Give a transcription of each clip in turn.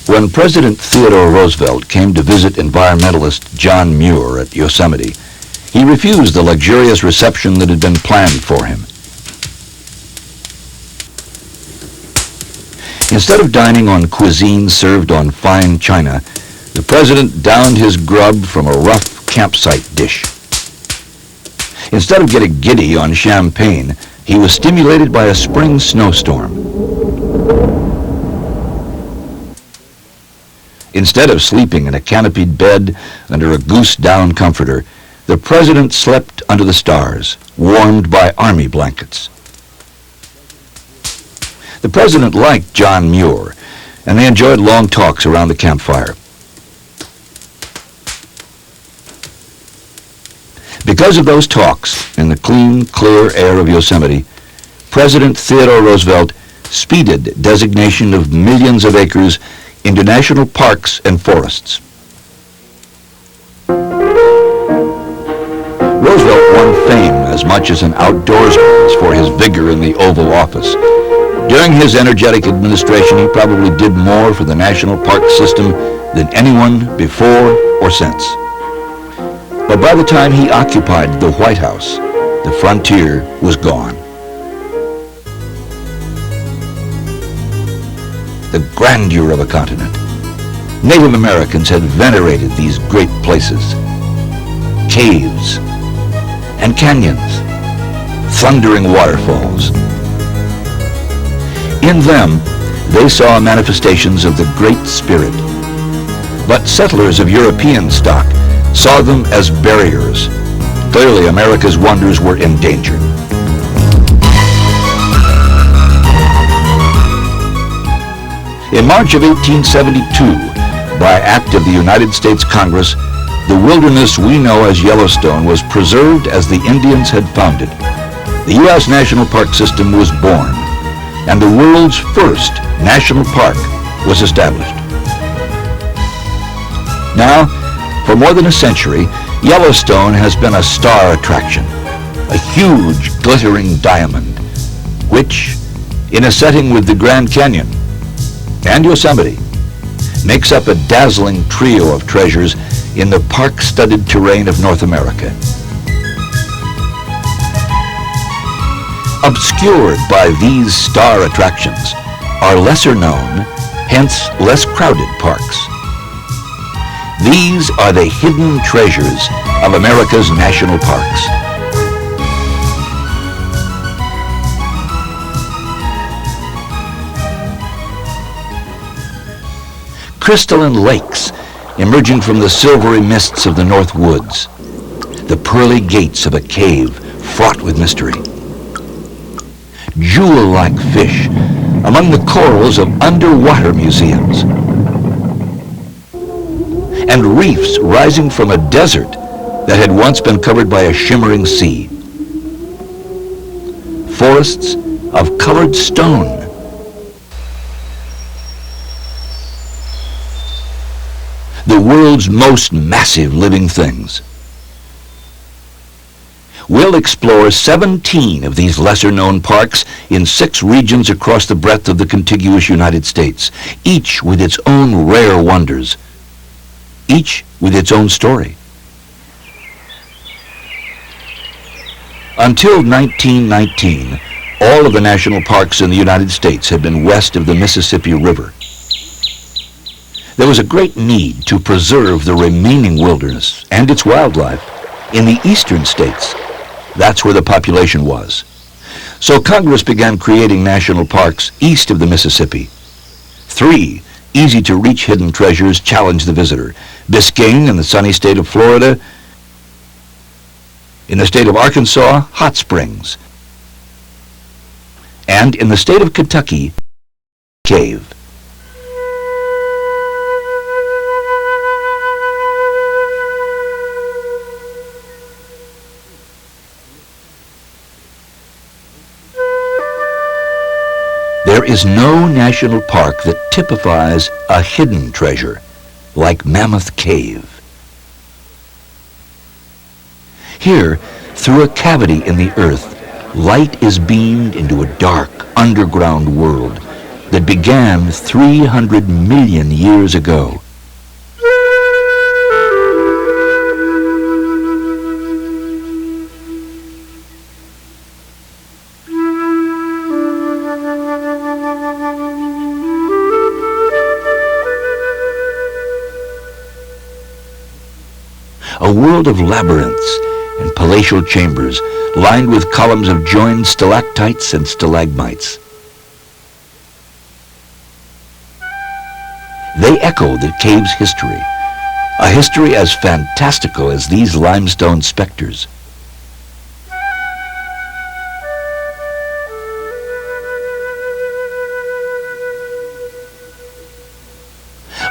When President Theodore Roosevelt came to visit environmentalist John Muir at Yosemite, he refused the luxurious reception that had been planned for him. Instead of dining on cuisine served on fine china, the president downed his grub from a rough campsite dish. Instead of getting giddy on champagne, he was stimulated by a spring snowstorm. Instead of sleeping in a canopied bed under a goose-down comforter, the president slept under the stars, warmed by army blankets. The president liked John Muir, and they enjoyed long talks around the campfire. Because of those talks in the clean, clear air of Yosemite, President Theodore Roosevelt speeded designation of millions of acres into national parks and forests. Roosevelt won fame as much as an outdoorsman for his vigor in the Oval Office. During his energetic administration, he probably did more for the national park system than anyone before or since. But by the time he occupied the White House, the frontier was gone. The grandeur of a continent. Native Americans had venerated these great places. Caves and canyons, thundering waterfalls. In them, they saw manifestations of the Great Spirit. But settlers of European stock saw them as barriers. Clearly, America's wonders were in danger. In March of 1872, by act of the United States Congress, the wilderness we know as Yellowstone was preserved as the Indians had found it. The U.S. National Park System was born, and the world's first national park was established. Now, for more than a century, Yellowstone has been a star attraction, a huge glittering diamond, which, in a setting with the Grand Canyon and Yosemite, makes up a dazzling trio of treasures in the park-studded terrain of North America. Obscured by these star attractions are lesser known, hence less crowded parks. These are the hidden treasures of America's national parks. Crystalline lakes emerging from the silvery mists of the North Woods. The pearly gates of a cave fraught with mystery. Jewel-like fish among the corals of underwater museums. And reefs rising from a desert that had once been covered by a shimmering sea. Forests of colored stone. The world's most massive living things. We'll explore 17 of these lesser-known parks in 6 regions across the breadth of the contiguous United States, each with its own rare wonders, each with its own story. Until 1919, all of the national parks in the United States had been west of the Mississippi River. There was a great need to preserve the remaining wilderness and its wildlife in the eastern states. That's where the population was. So Congress began creating national parks east of the Mississippi. 3 easy-to-reach hidden treasures challenged the visitor. Biscayne in the sunny state of Florida. In the state of Arkansas, hot springs. And in the state of Kentucky, cave. There is no national park that typifies a hidden treasure like Mammoth Cave. Here, through a cavity in the earth, light is beamed into a dark underground world that began 300 million years ago. A world of labyrinths and palatial chambers lined with columns of joined stalactites and stalagmites. They echo the cave's history, a history as fantastical as these limestone specters.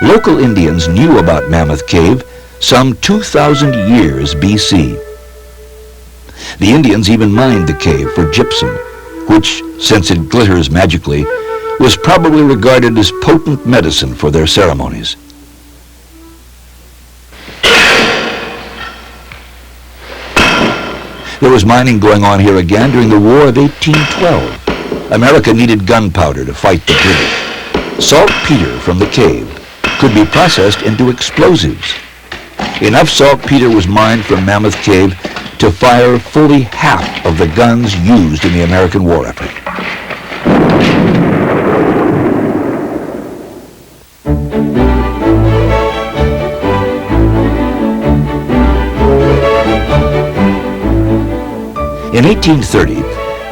Local Indians knew about Mammoth Cave some 2,000 years B.C. The Indians even mined the cave for gypsum, which, since it glitters magically, was probably regarded as potent medicine for their ceremonies. There was mining going on here again during the War of 1812. America needed gunpowder to fight the British. Saltpeter from the cave could be processed into explosives. Enough saltpeter was mined from Mammoth Cave to fire fully half of the guns used in the American war effort. In 1830,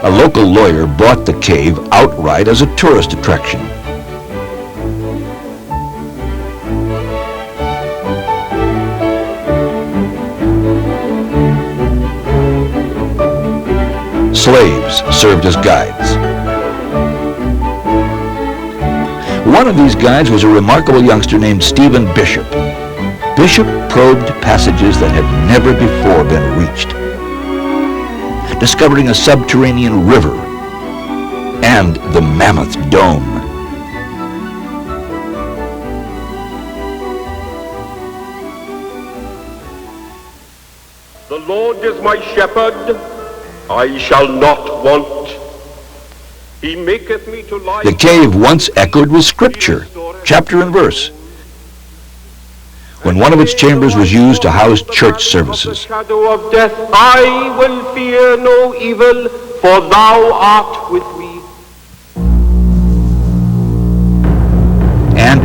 a local lawyer bought the cave outright as a tourist attraction. Slaves served as guides. One of these guides was a remarkable youngster named Stephen Bishop. Bishop probed passages that had never before been reached, discovering a subterranean river and the Mammoth Dome. The Lord is my shepherd, I shall not want. He maketh me to lie. The cave once echoed with scripture, chapter and verse, when one of its chambers was used to house church services. The shadow of death, I will fear no evil, for thou art with me. And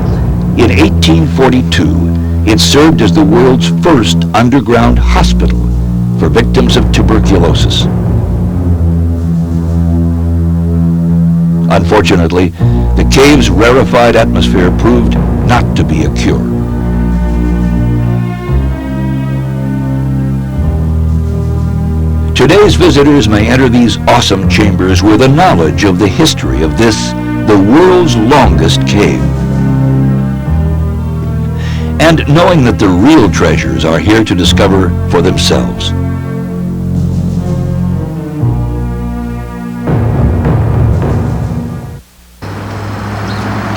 in 1842, it served as the world's first underground hospital for victims of tuberculosis. Unfortunately, the cave's rarefied atmosphere proved not to be a cure. Today's visitors may enter these awesome chambers with a knowledge of the history of this, the world's longest cave. And knowing that the real treasures are here to discover for themselves.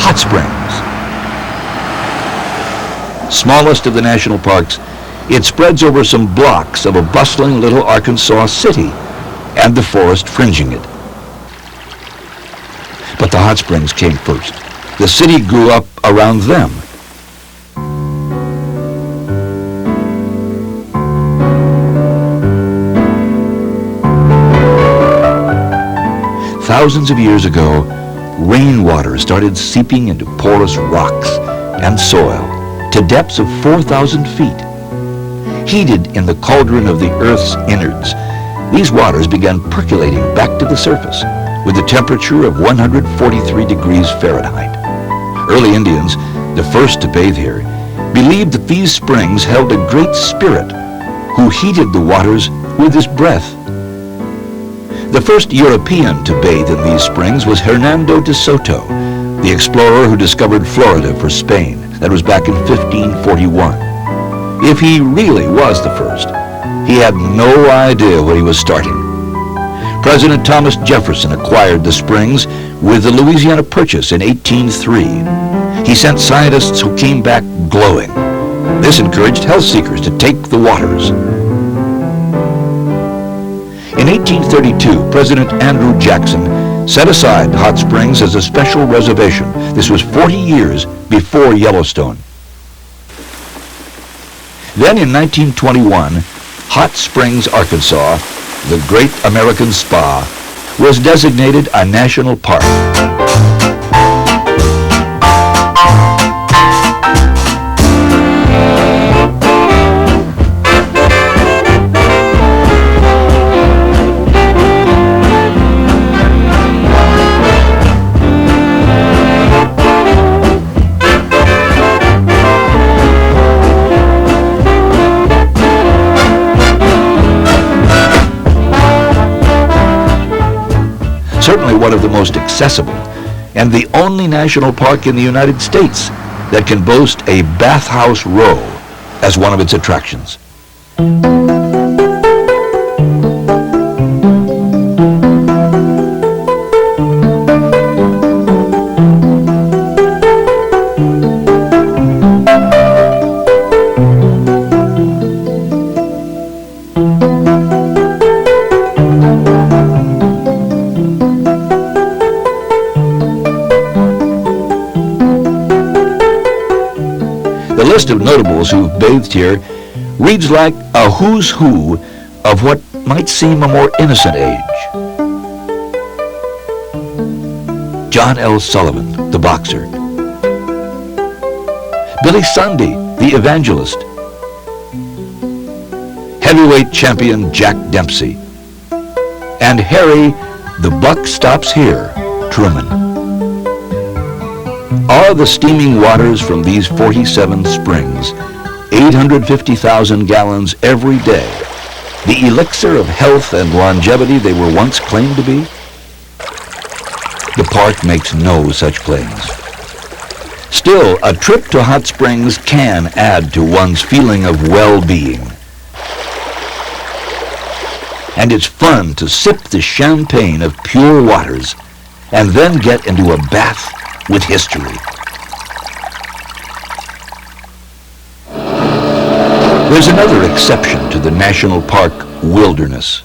Hot Springs. Smallest of the national parks, it spreads over some blocks of a bustling little Arkansas city and the forest fringing it. But the hot springs came first. The city grew up around them. Thousands of years ago, rainwater started seeping into porous rocks and soil to depths of 4,000 feet. Heated in the cauldron of the Earth's innards, these waters began percolating back to the surface with a temperature of 143 degrees Fahrenheit. Early Indians, the first to bathe here, believed that these springs held a great spirit who heated the waters with his breath. The first European to bathe in these springs was Hernando de Soto, the explorer who discovered Florida for Spain. That was back in 1541. If he really was the first, he had no idea what he was starting. President Thomas Jefferson acquired the springs with the Louisiana Purchase in 1803. He sent scientists who came back glowing. This encouraged health seekers to take the waters. In 1832, President Andrew Jackson set aside Hot Springs as a special reservation. This was 40 years before Yellowstone. Then in 1921, Hot Springs, Arkansas, the Great American Spa, was designated a national park. Certainly one of the most accessible and the only national park in the United States that can boast a bathhouse row as one of its attractions. The list of notables who've bathed here reads like a who's who of what might seem a more innocent age. John L. Sullivan, the boxer. Billy Sunday, the evangelist. Heavyweight champion Jack Dempsey. And Harry, the buck stops here, Truman. Are the steaming waters from these 47 springs, 850,000 gallons every day, the elixir of health and longevity they were once claimed to be? The park makes no such claims. Still, a trip to Hot Springs can add to one's feeling of well-being. And it's fun to sip the champagne of pure waters and then get into a bath with history. There's another exception to the national park wilderness.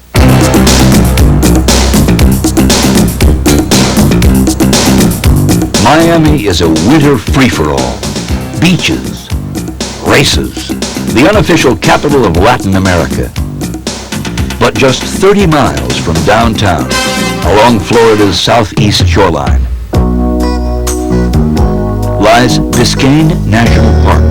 Miami is a winter free-for-all. Beaches, races, the unofficial capital of Latin America. But just 30 miles from downtown, along Florida's southeast shoreline, lies Biscayne National Park.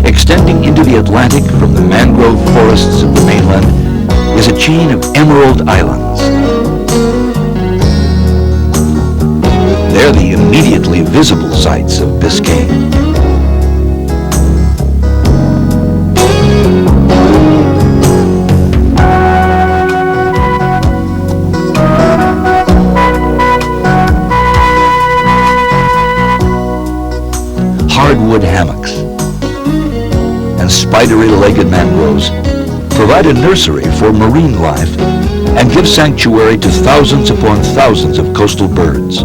Extending into the Atlantic from the mangrove forests of the mainland is a chain of emerald islands. They're the immediately visible sights of Biscayne. Hardwood hammocks and spidery-legged mangroves provide a nursery for marine life and give sanctuary to thousands upon thousands of coastal birds.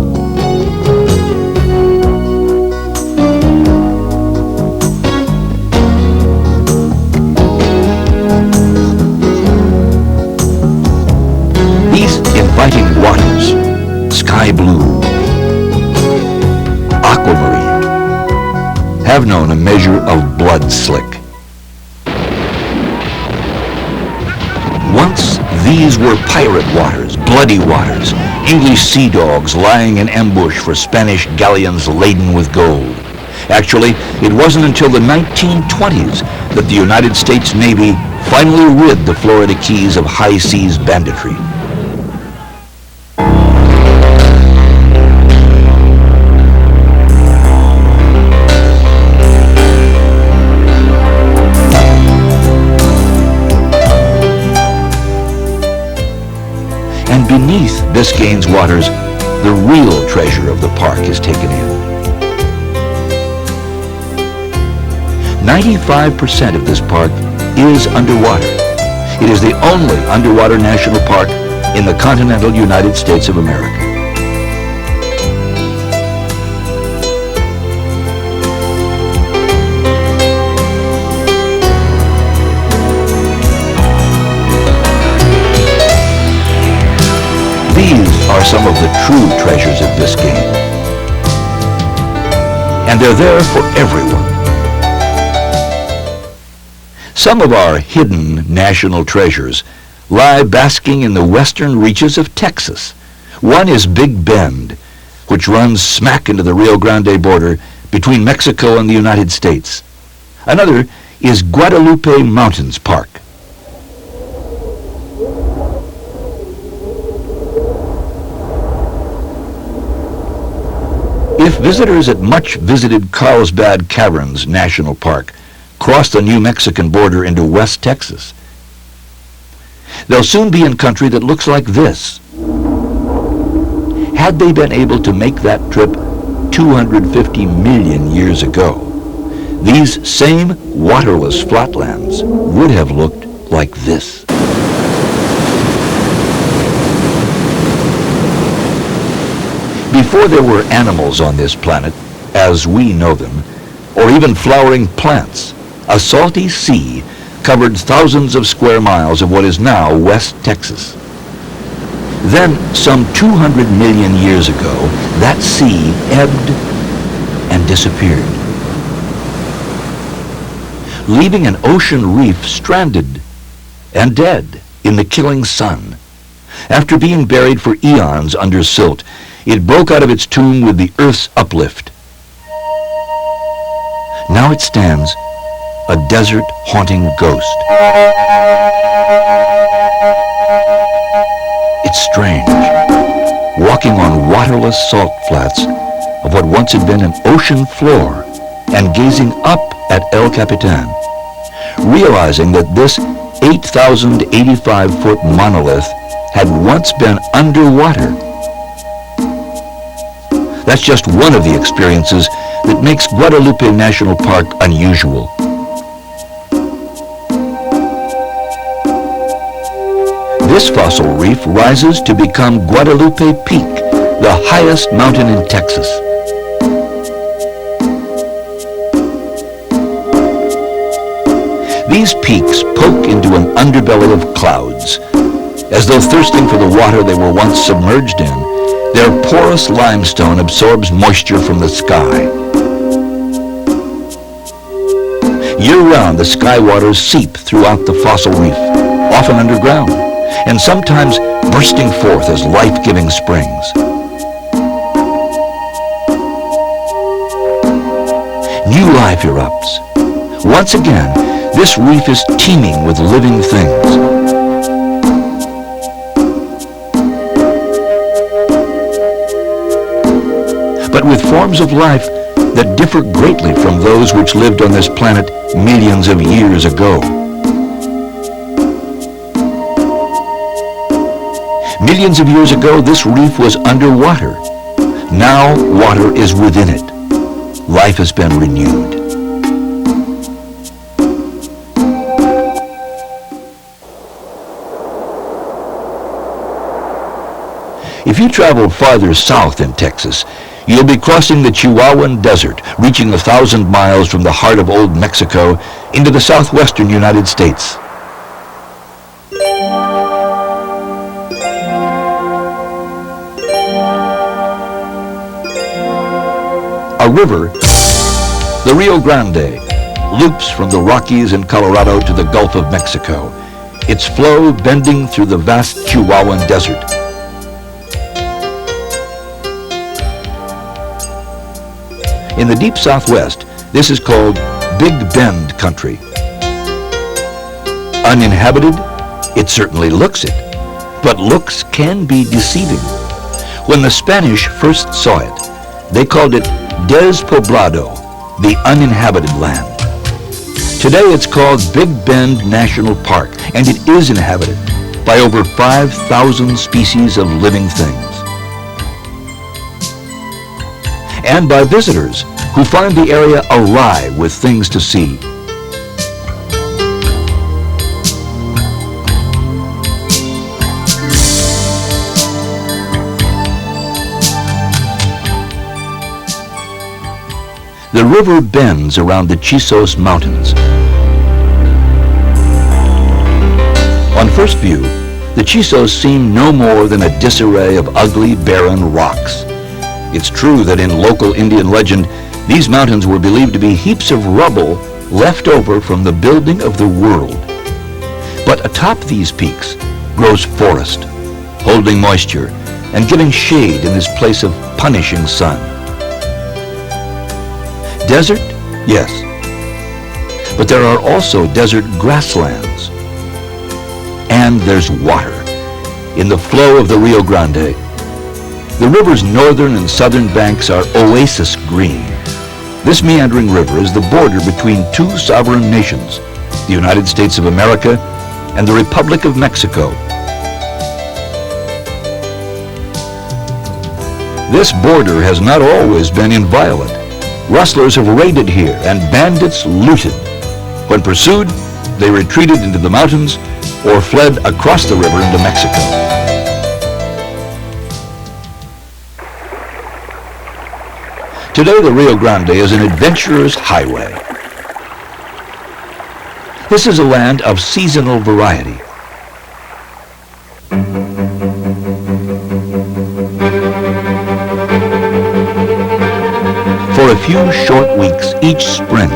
These inviting waters, sky blue, aquamarine, have known a measure of blood slick. Once, these were pirate waters, bloody waters, English sea dogs lying in ambush for Spanish galleons laden with gold. Actually, it wasn't until the 1920s that the United States Navy finally rid the Florida Keys of high seas banditry. And beneath Biscayne's waters, the real treasure of the park is taken in. 95% of this park is underwater. It is the only underwater national park in the continental United States of America. are some of the true treasures of Biscayne. And they're there for everyone. Some of our hidden national treasures lie basking in the western reaches of Texas. One is Big Bend, which runs smack into the Rio Grande border between Mexico and the United States. Another is Guadalupe Mountains Park. If visitors at much-visited Carlsbad Caverns National Park cross the New Mexican border into West Texas, they'll soon be in country that looks like this. Had they been able to make that trip 250 million years ago, these same waterless flatlands would have looked like this. Before there were animals on this planet, as we know them, or even flowering plants, a salty sea covered thousands of square miles of what is now West Texas. Then, some 200 million years ago, that sea ebbed and disappeared, leaving an ocean reef stranded and dead in the killing sun. After being buried for eons under silt, it broke out of its tomb with the Earth's uplift. Now it stands, a desert-haunting ghost. It's strange, walking on waterless salt flats of what once had been an ocean floor and gazing up at El Capitan, realizing that this 8,085-foot monolith had once been underwater. That's just one of the experiences that makes Guadalupe National Park unusual. This fossil reef rises to become Guadalupe Peak, the highest mountain in Texas. These peaks poke into an underbelly of clouds. As though thirsting for the water they were once submerged in, their porous limestone absorbs moisture from the sky. Year-round, the sky waters seep throughout the fossil reef, often underground, and sometimes bursting forth as life-giving springs. New life erupts. Once again, this reef is teeming with living things. But with forms of life that differ greatly from those which lived on this planet millions of years ago. Millions of years ago, this reef was underwater. Now, water is within it. Life has been renewed. If you travel farther south in Texas, you'll be crossing the Chihuahuan Desert, reaching 1,000 miles from the heart of Old Mexico into the southwestern United States. A river, the Rio Grande, loops from the Rockies in Colorado to the Gulf of Mexico, its flow bending through the vast Chihuahuan Desert. In the deep southwest, this is called Big Bend country. Uninhabited? It certainly looks it, but looks can be deceiving. When the Spanish first saw it, they called it Despoblado, the uninhabited land. Today it's called Big Bend National Park, and it is inhabited by over 5,000 species of living things. And by visitors who find the area alive with things to see. The river bends around the Chisos Mountains. On first view, the Chisos seem no more than a disarray of ugly, barren rocks. It's true that in local Indian legend, these mountains were believed to be heaps of rubble left over from the building of the world. But atop these peaks grows forest, holding moisture and giving shade in this place of punishing sun. Desert? Yes. But there are also desert grasslands. And there's water in the flow of the Rio Grande. The river's northern and southern banks are oasis green. This meandering river is the border between two sovereign nations, the United States of America and the Republic of Mexico. This border has not always been inviolate. Rustlers have raided here and bandits looted. When pursued, they retreated into the mountains or fled across the river into Mexico. Today, the Rio Grande is an adventurer's highway. This is a land of seasonal variety. For a few short weeks each spring,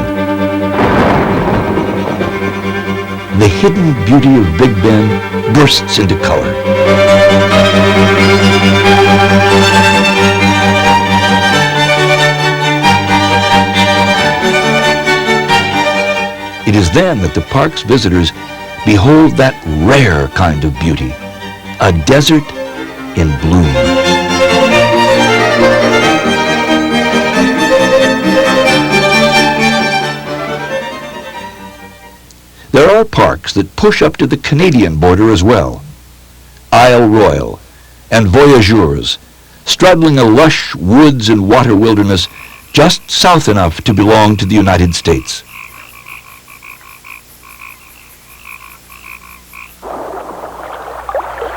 the hidden beauty of Big Bend bursts into color. It is then that the park's visitors behold that rare kind of beauty, a desert in bloom. There are parks that push up to the Canadian border as well. Isle Royal and Voyagers, straddling a lush woods and water wilderness just south enough to belong to the United States.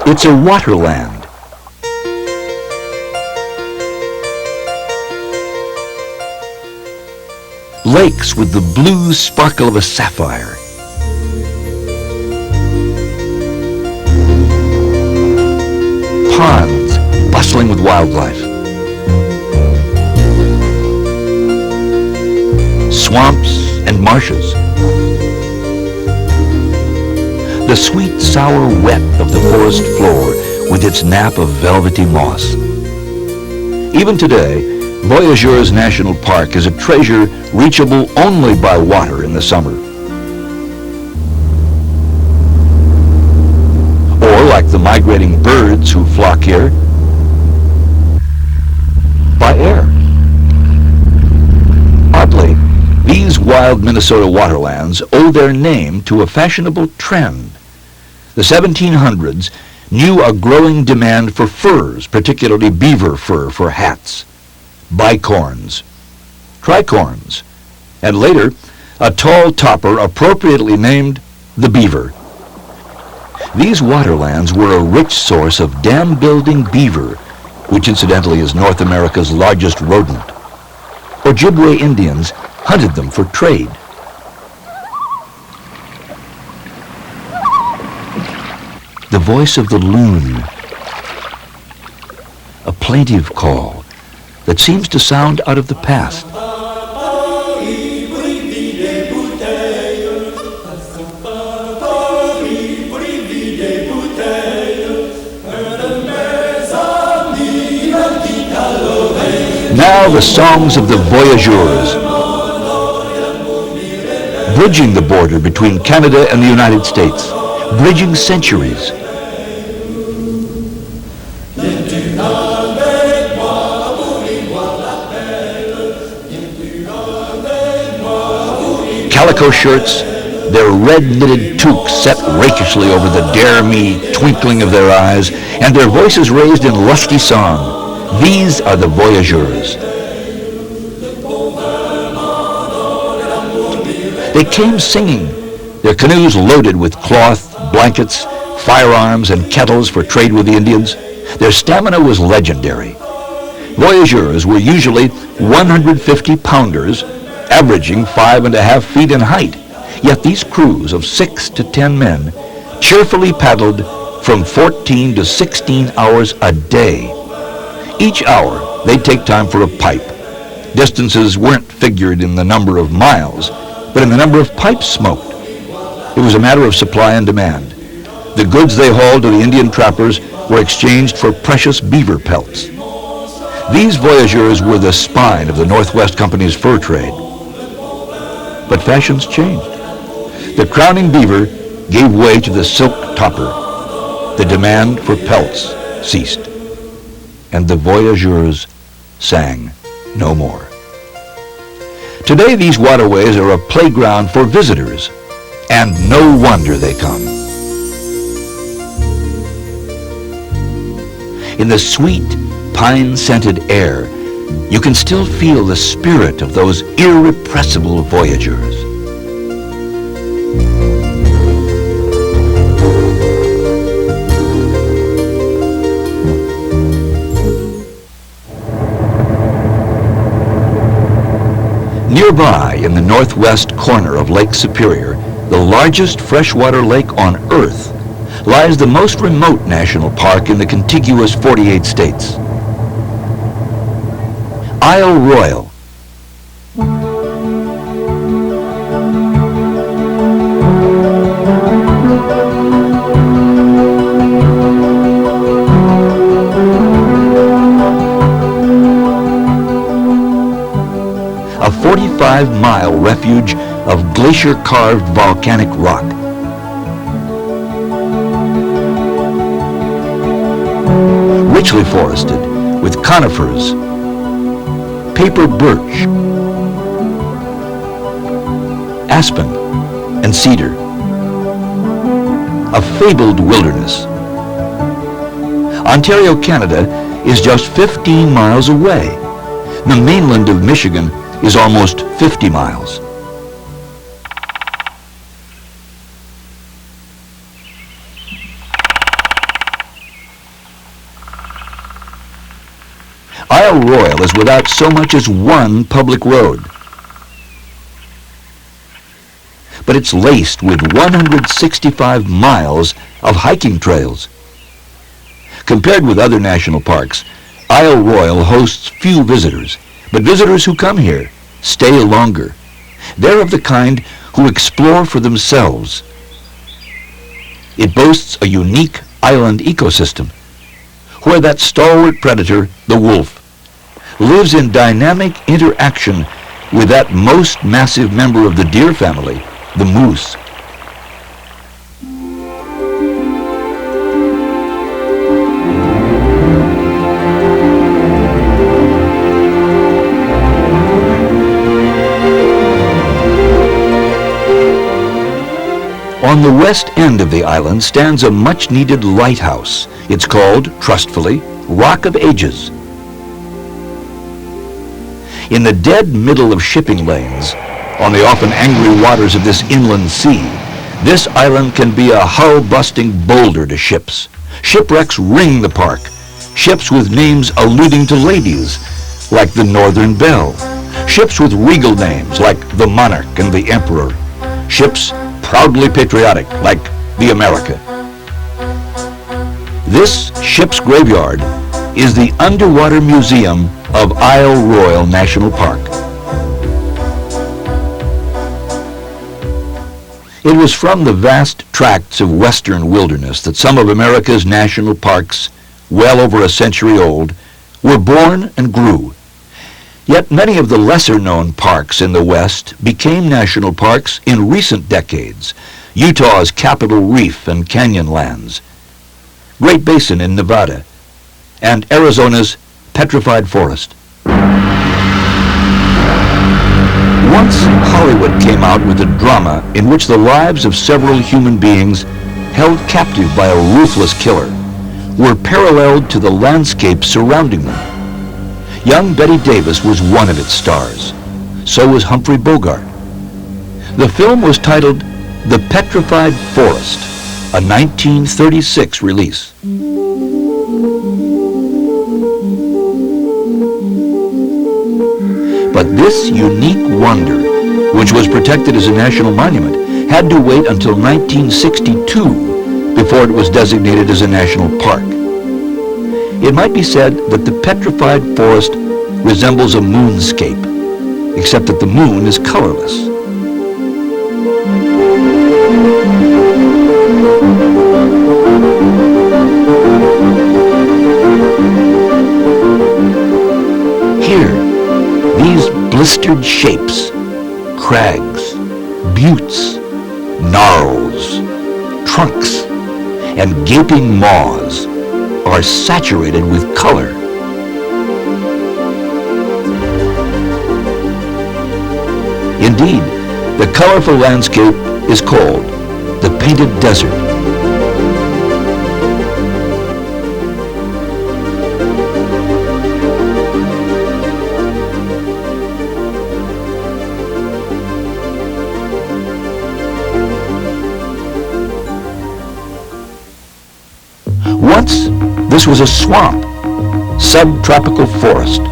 It's a waterland. Lakes with the blue sparkle of a sapphire. Ponds bustling with wildlife. Swamps and marshes. The sweet, sour wet of the forest floor with its nap of velvety moss. Even today, Voyagers National Park is a treasure reachable only by water in the summer. Or, like the migrating birds who flock here, by air. Oddly, these wild Minnesota waterlands owe their name to a fashionable trend. The 1700s knew a growing demand for furs, particularly beaver fur for hats, bicorns, tricorns, and later a tall topper appropriately named the beaver. These waterlands were a rich source of dam-building beaver, which incidentally is North America's largest rodent. Ojibwe Indians hunted them for trade. The voice of the loon, a plaintive call that seems to sound out of the past. Now the songs of the Voyagers, bridging the border between Canada and the United States, bridging centuries. Calico shirts, their red-knitted toques set rakishly over the dare-me twinkling of their eyes, and their voices raised in lusty song. These are the Voyagers. They came singing, their canoes loaded with cloth, blankets, firearms, and kettles for trade with the Indians. Their stamina was legendary. Voyagers were usually 150-pounders, averaging 5.5 feet in height. Yet these crews of 6 to 10 men cheerfully paddled from 14 to 16 hours a day. Each hour, they'd take time for a pipe. Distances weren't figured in the number of miles, but in the number of pipes smoked. It was a matter of supply and demand. The goods they hauled to the Indian trappers were exchanged for precious beaver pelts. These voyageurs were the spine of the Northwest Company's fur trade. But fashions changed. The crowning beaver gave way to the silk topper. The demand for pelts ceased, and the voyageurs sang no more. Today, these waterways are a playground for visitors, and no wonder they come. In the sweet, pine-scented air, you can still feel the spirit of those irrepressible voyageurs. Nearby, in the northwest corner of Lake Superior, the largest freshwater lake on Earth, lies the most remote national park in the contiguous 48 states. Isle Royale. A 45-mile refuge of glacier-carved volcanic rock. Richly forested with conifers, paper birch, aspen, and cedar. A fabled wilderness. Ontario, Canada is just 15 miles away. The mainland of Michigan is almost 50 miles. Isle Royale is without so much as one public road. But it's laced with 165 miles of hiking trails. Compared with other national parks, Isle Royale hosts few visitors, but visitors who come here stay longer. They're of the kind who explore for themselves. It boasts a unique island ecosystem, where that stalwart predator, the wolf, lives in dynamic interaction with that most massive member of the deer family, the moose. On the west end of the island stands a much-needed lighthouse. It's called, trustfully, Rock of Ages. In the dead middle of shipping lanes, on the often angry waters of this inland sea, this island can be a hull-busting boulder to ships. Shipwrecks ring the park. Ships with names alluding to ladies, like the Northern Belle. Ships with regal names, like the Monarch and the Emperor. Ships proudly patriotic, like the America. This ship's graveyard is the underwater museum of Isle Royale National Park. It was from the vast tracts of western wilderness that some of America's national parks, well over a century old, were born and grew. Yet many of the lesser-known parks in the West became national parks in recent decades. Utah's Capitol Reef and Canyonlands, Great Basin in Nevada, and Arizona's Petrified Forest. Once Hollywood came out with a drama in which the lives of several human beings held captive by a ruthless killer were paralleled to the landscape surrounding them. Young Betty Davis was one of its stars. So was Humphrey Bogart. The film was titled The Petrified Forest, a 1936 release. But this unique wonder, which was protected as a national monument, had to wait until 1962 before it was designated as a national park. It might be said that the petrified forest resembles a moonscape, except that the moon is colorless. Here, these blistered shapes, crags, buttes, gnarls, trunks, and gaping maws are saturated with color. Indeed, the colorful landscape is called the Painted Desert. Once, this was a swamp, subtropical forest,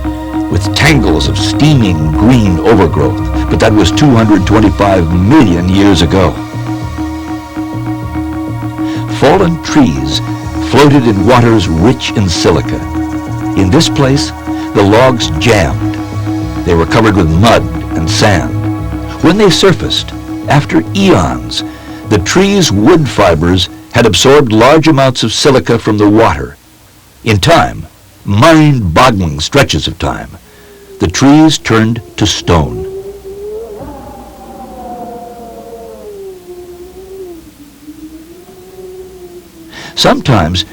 with tangles of steaming green overgrowth, but that was 225 million years ago. Fallen trees floated in waters rich in silica. In this place, the logs jammed. They were covered with mud and sand. When they surfaced, after eons, the tree's wood fibers had absorbed large amounts of silica from the water. In time, mind-boggling stretches of time, the trees turned to stone. Sometimes,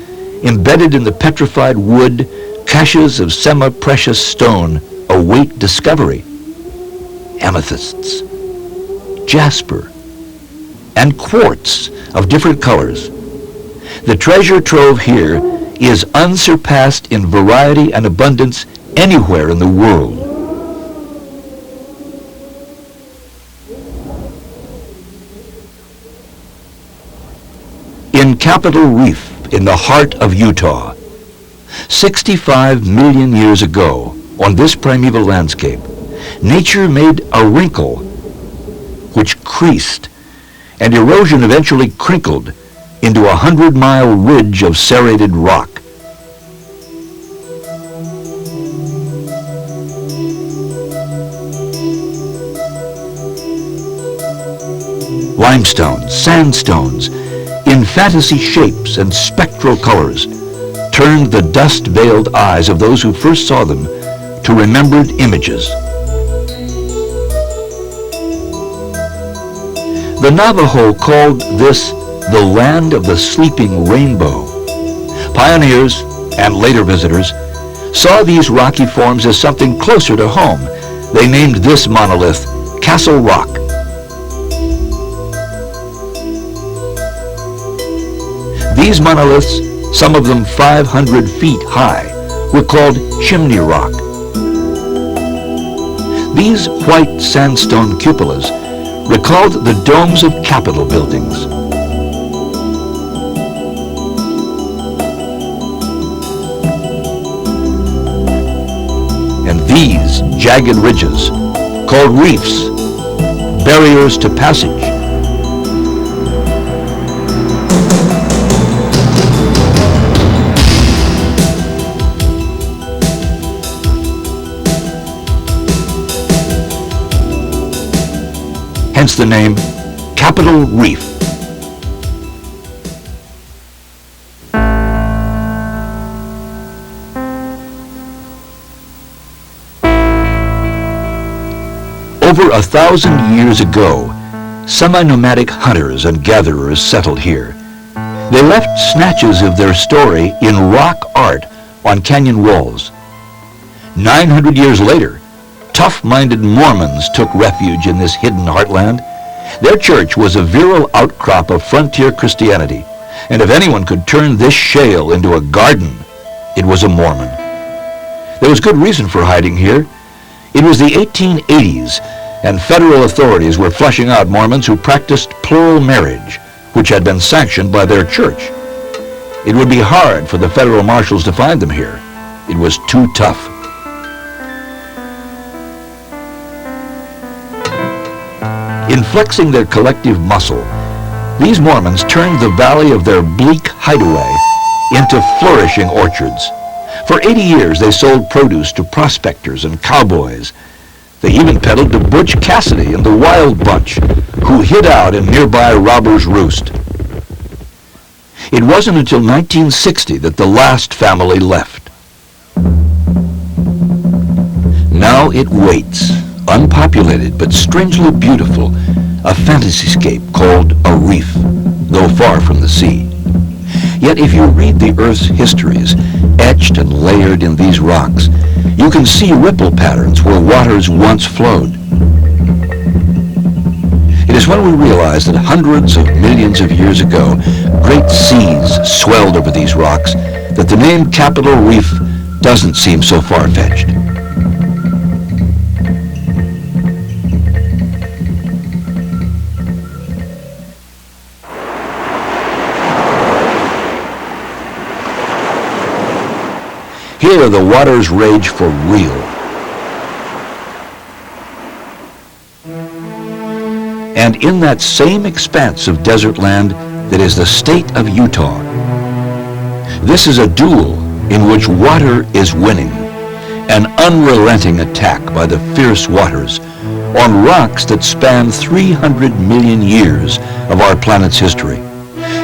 embedded in the petrified wood, caches of semi-precious stone await discovery. Amethysts, jasper, and quartz of different colors. The treasure trove here is unsurpassed in variety and abundance anywhere in the world. In Capitol Reef, in the heart of Utah, 65 million years ago, on this primeval landscape, nature made a wrinkle which creased, and erosion eventually crinkled into a 100-mile ridge of serrated rock. Limestones, sandstones, in fantasy shapes and spectral colors, turned the dust-veiled eyes of those who first saw them to remembered images. The Navajo called this the land of the sleeping rainbow. Pioneers and later visitors saw these rocky forms as something closer to home. They named this monolith Castle Rock. These monoliths, some of them 500 feet high, were called Chimney Rock. These white sandstone cupolas recalled the domes of Capitol buildings. And these jagged ridges, called reefs, barriers to passage. Hence the name Capitol Reef. Over 1,000 years ago, semi-nomadic hunters and gatherers settled here. They left snatches of their story in rock art on canyon walls. 900 years later, tough-minded Mormons took refuge in this hidden heartland. Their church was a virile outcrop of frontier Christianity, and if anyone could turn this shale into a garden, it was a Mormon. There was good reason for hiding here. It was the 1880s, and federal authorities were flushing out Mormons who practiced plural marriage, which had been sanctioned by their church. It would be hard for the federal marshals to find them here. It was too tough. In flexing their collective muscle, These Mormons turned the valley of their bleak hideaway into flourishing orchards. For 80 years, they sold produce to prospectors and cowboys. They even peddled to Butch Cassidy and the Wild Bunch, who hid out in nearby Robber's Roost. It wasn't until 1960 that the last family left. Now it waits, unpopulated but strangely beautiful, a fantasyscape called a reef, though far from the sea. Yet if you read the Earth's histories, etched and layered in these rocks, you can see ripple patterns where waters once flowed. It is when we realize that hundreds of millions of years ago, great seas swelled over these rocks that the name Capitol Reef doesn't seem so far-fetched. Here the waters rage for real. And in that same expanse of desert land that is the state of Utah, this is a duel in which water is winning, an unrelenting attack by the fierce waters on rocks that span 300 million years of our planet's history.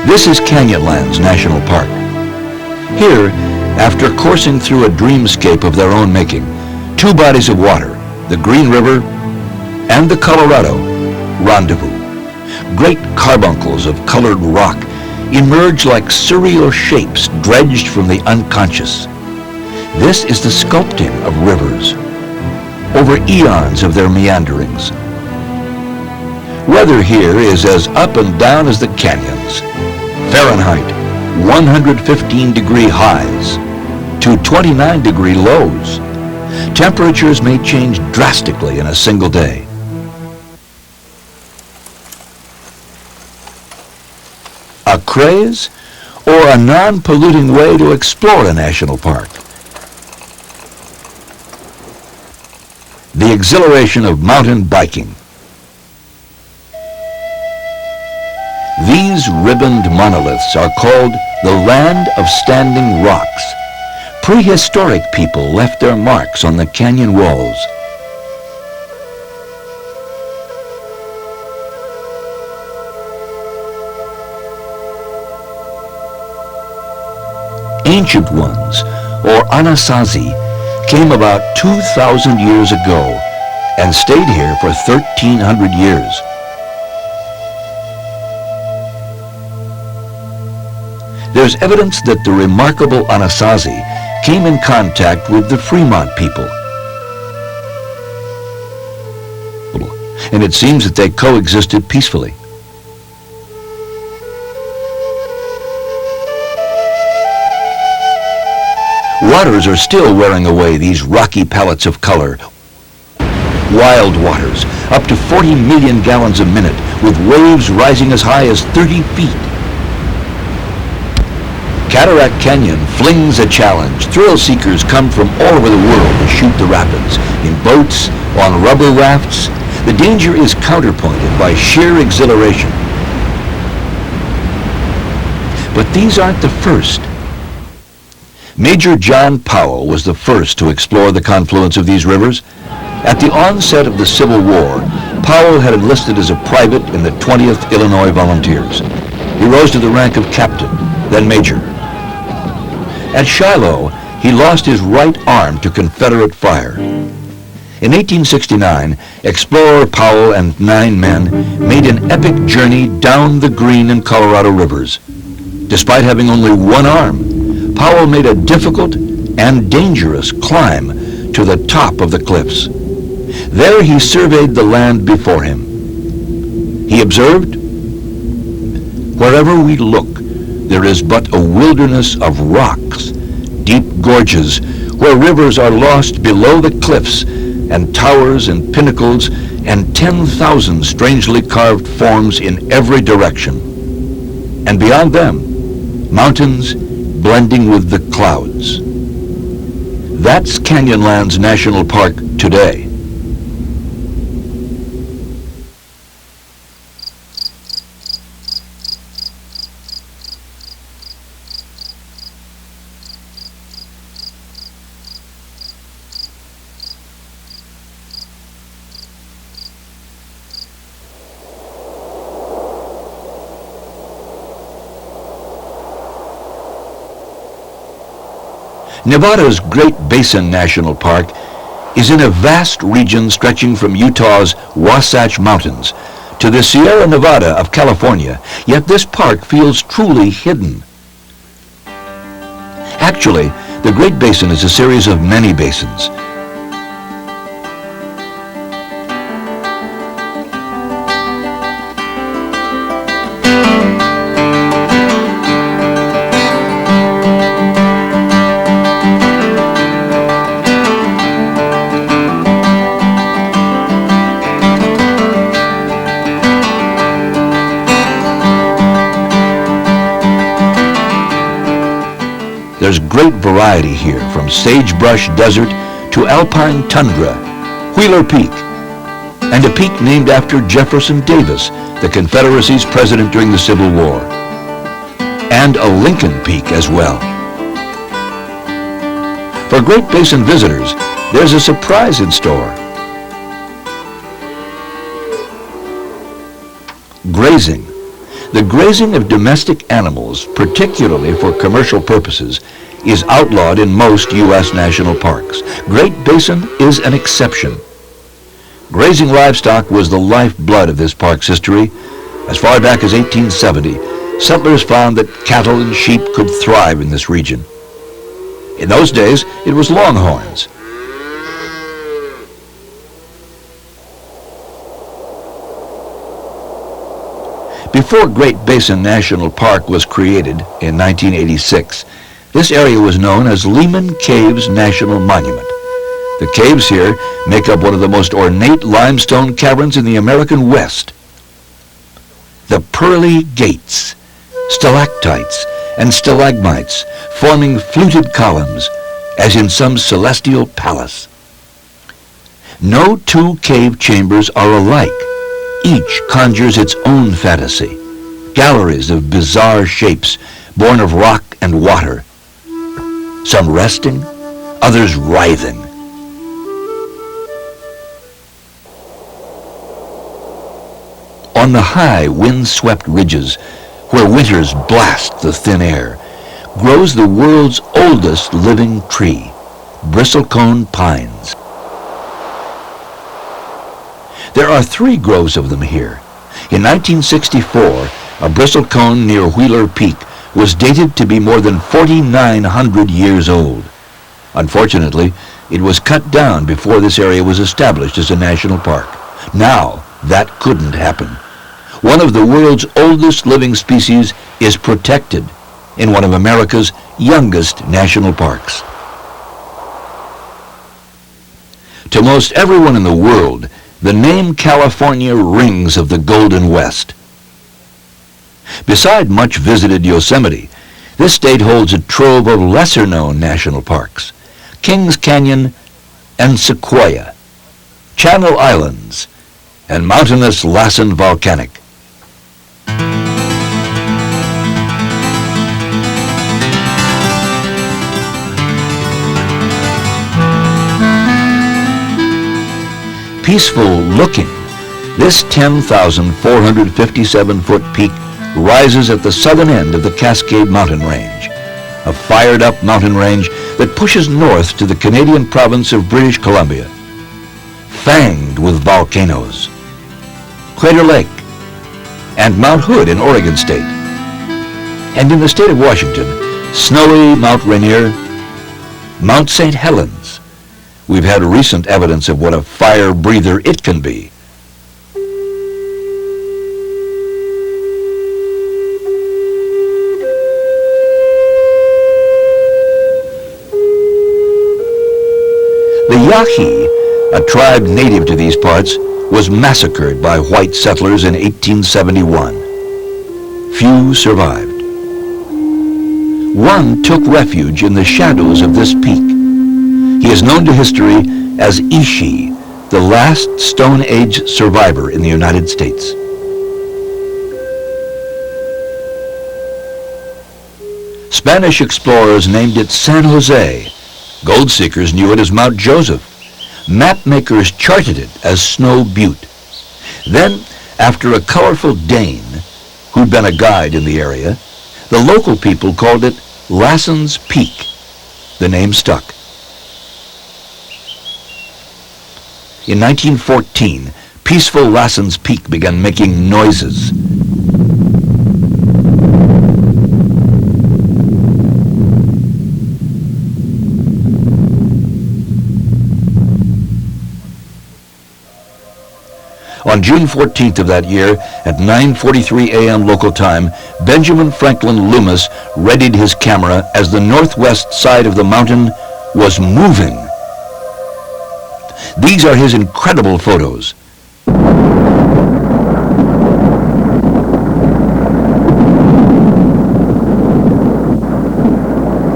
This is Canyonlands National Park. Here, after coursing through a dreamscape of their own making, two bodies of water, the Green River and the Colorado, rendezvous. Great carbuncles of colored rock emerge like surreal shapes dredged from the unconscious. This is the sculpting of rivers, over eons of their meanderings. Weather here is as up and down as the canyons. Fahrenheit, 115-degree highs to 29-degree lows. Temperatures may change drastically in a single day. A craze or a non-polluting way to explore a national park? The exhilaration of mountain biking. These ribboned monoliths are called the Land of Standing Rocks. Prehistoric people left their marks on the canyon walls. Ancient ones, or Anasazi, came about 2,000 years ago and stayed here for 1,300 years. There's evidence that the remarkable Anasazi came in contact with the Fremont people. And it seems that they coexisted peacefully. Waters are still wearing away these rocky palettes of color. Wild waters, up to 40 million gallons a minute, with waves rising as high as 30 feet. Cataract Canyon flings a challenge. Thrill seekers come from all over the world to shoot the rapids, in boats, on rubber rafts. The danger is counterpointed by sheer exhilaration. But these aren't the first. Major John Powell was the first to explore the confluence of these rivers. At the onset of the Civil War, Powell had enlisted as a private in the 20th Illinois Volunteers. He rose to the rank of captain, then major. At Shiloh, he lost his right arm to Confederate fire. In 1869, explorer Powell and 9 men made an epic journey down the Green and Colorado rivers. Despite having only one arm, Powell made a difficult and dangerous climb to the top of the cliffs. There he surveyed the land before him. He observed, "Wherever we look, there is but a wilderness of rocks, deep gorges where rivers are lost below the cliffs, and towers and pinnacles and 10,000 strangely carved forms in every direction. And beyond them, mountains blending with the clouds." That's Canyonlands National Park today. Nevada's Great Basin National Park is in a vast region stretching from Utah's Wasatch Mountains to the Sierra Nevada of California, yet this park feels truly hidden. Actually, the Great Basin is a series of many basins. There's great variety here, from sagebrush desert to alpine tundra, Wheeler Peak, and a peak named after Jefferson Davis, the Confederacy's president during the Civil War, and a Lincoln Peak as well. For Great Basin visitors, there's a surprise in store. Grazing. The grazing of domestic animals, particularly for commercial purposes, is outlawed in most U.S. national parks. Great Basin is an exception. Grazing livestock was the lifeblood of this park's history. As far back as 1870, settlers found that cattle and sheep could thrive in this region. In those days, it was longhorns. Before Great Basin National Park was created in 1986, this area was known as Lehman Cave's National Monument. The caves here make up one of the most ornate limestone caverns in the American West. The pearly gates, stalactites and stalagmites forming fluted columns, as in some celestial palace. No two cave chambers are alike. Each conjures its own fantasy, galleries of bizarre shapes born of rock and water, some resting, others writhing. On the high, wind-swept ridges, where winters blast the thin air, grows the world's oldest living tree, bristlecone pines. There are 3 groves of them here. In 1964, a bristlecone near Wheeler Peak was dated to be more than 4,900 years old. Unfortunately, it was cut down before this area was established as a national park. Now, that couldn't happen. One of the world's oldest living species is protected in one of America's youngest national parks. To most everyone in the world, the name California rings of the Golden West. Beside much visited Yosemite, this state holds a trove of lesser-known national parks: Kings Canyon and Sequoia, Channel Islands, and mountainous Lassen Volcanic. Peaceful looking, this 10,457-foot peak rises at the southern end of the Cascade Mountain Range, a fired-up mountain range that pushes north to the Canadian province of British Columbia, fanged with volcanoes, Crater Lake, and Mount Hood in Oregon State. And in the state of Washington, snowy Mount Rainier, Mount St. Helens. We've had recent evidence of what a fire breather it can be. The Yahi, a tribe native to these parts, was massacred by white settlers in 1871. Few survived. One took refuge in the shadows of this peak. He is known to history as Ishi, the last Stone Age survivor in the United States. Spanish explorers named it San Jose. Gold seekers knew it as Mount Joseph. Map makers charted it as Snow Butte. Then, after a colorful Dane, who'd been a guide in the area, the local people called it Lassen's Peak. The name stuck. In 1914, peaceful Lassen's Peak began making noises. On June 14th of that year, at 9:43 a.m. local time, Benjamin Franklin Loomis readied his camera as the northwest side of the mountain was moving. These are his incredible photos.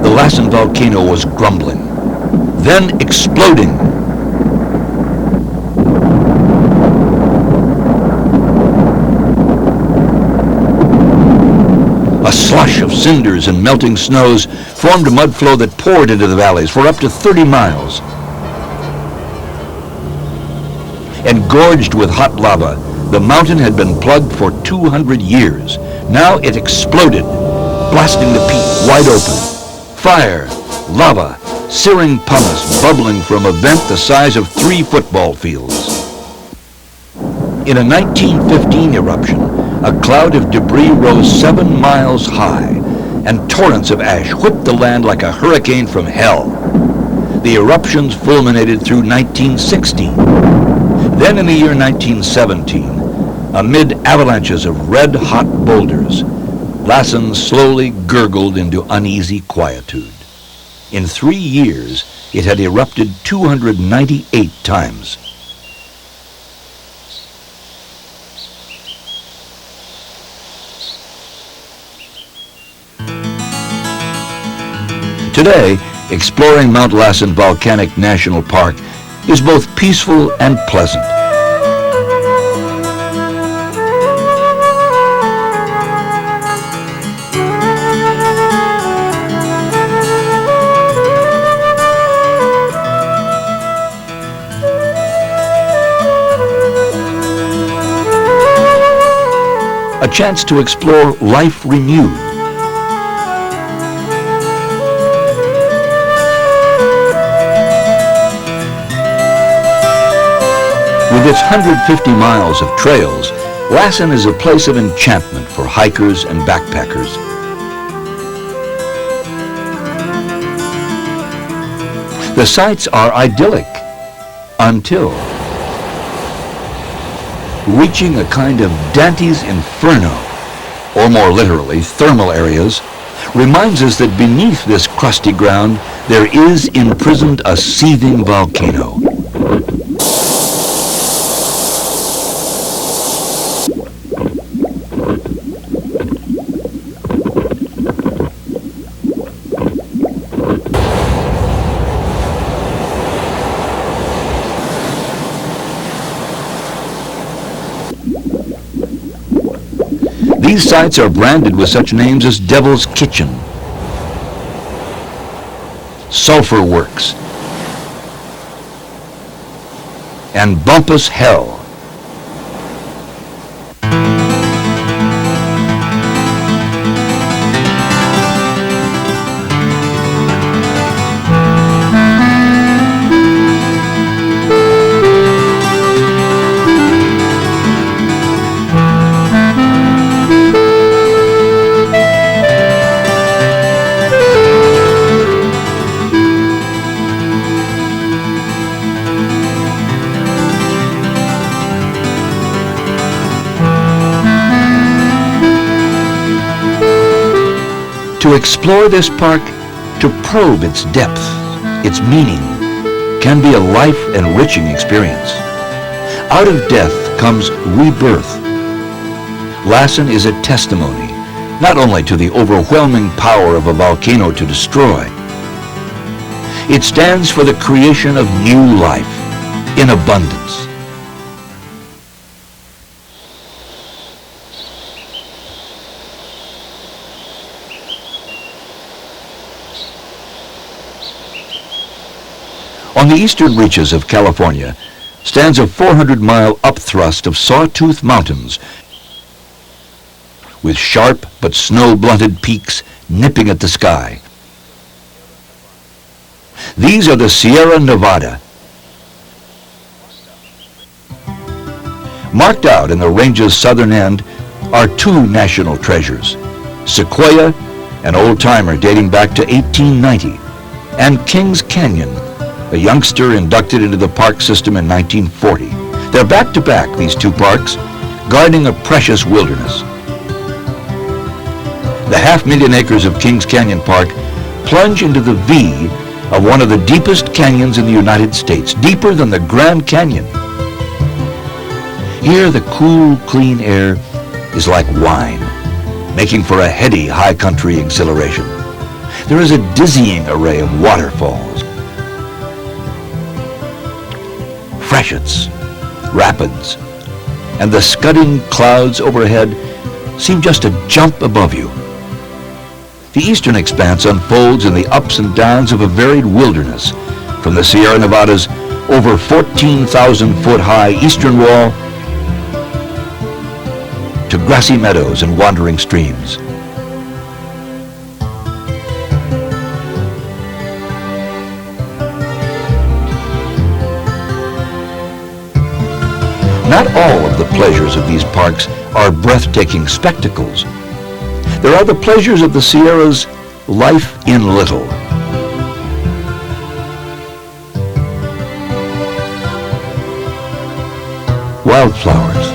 The Lassen volcano was grumbling, then exploding. A slush of cinders and melting snows formed a mud flow that poured into the valleys for up to 30 miles. Engorged with hot lava, the mountain had been plugged for 200 years. Now it exploded, blasting the peak wide open. Fire, lava, searing pumice bubbling from a vent the size of 3 football fields. In a 1915 eruption, a cloud of debris rose 7 miles high, and torrents of ash whipped the land like a hurricane from hell. The eruptions fulminated through 1916. Then in the year 1917, amid avalanches of red-hot boulders, Lassen slowly gurgled into uneasy quietude. In 3 years, it had erupted 298 times. Today, exploring Mount Lassen Volcanic National Park is both peaceful and pleasant. A chance to explore life renewed. With its 150 miles of trails, Lassen is a place of enchantment for hikers and backpackers. The sights are idyllic until reaching a kind of Dante's Inferno, or more literally, thermal areas, reminds us that beneath this crusty ground there is imprisoned a seething volcano. These sites are branded with such names as Devil's Kitchen, Sulphur Works, and Bumpus Hell. To explore this park, to probe its depth, its meaning, can be a life-enriching experience. Out of death comes rebirth. Lassen is a testimony, not only to the overwhelming power of a volcano to destroy. It stands for the creation of new life in abundance. On the eastern reaches of California stands a 400-mile upthrust of Sawtooth Mountains with sharp but snow-blunted peaks nipping at the sky. These are the Sierra Nevada. Marked out in the range's southern end are two national treasures, Sequoia, an old-timer dating back to 1890, and Kings Canyon, a youngster inducted into the park system in 1940. They're back-to-back, these two parks, guarding a precious wilderness. The 500,000 acres of Kings Canyon Park plunge into the V of one of the deepest canyons in the United States, deeper than the Grand Canyon. Here the cool, clean air is like wine, making for a heady high country exhilaration. There is a dizzying array of waterfalls, freshets, rapids, and the scudding clouds overhead seem just a jump above you. The eastern expanse unfolds in the ups and downs of a varied wilderness, from the Sierra Nevadas over 14,000-foot high eastern wall to grassy meadows and wandering streams. Not all of the pleasures of these parks are breathtaking spectacles. There are the pleasures of the Sierra's life in little. Wildflowers,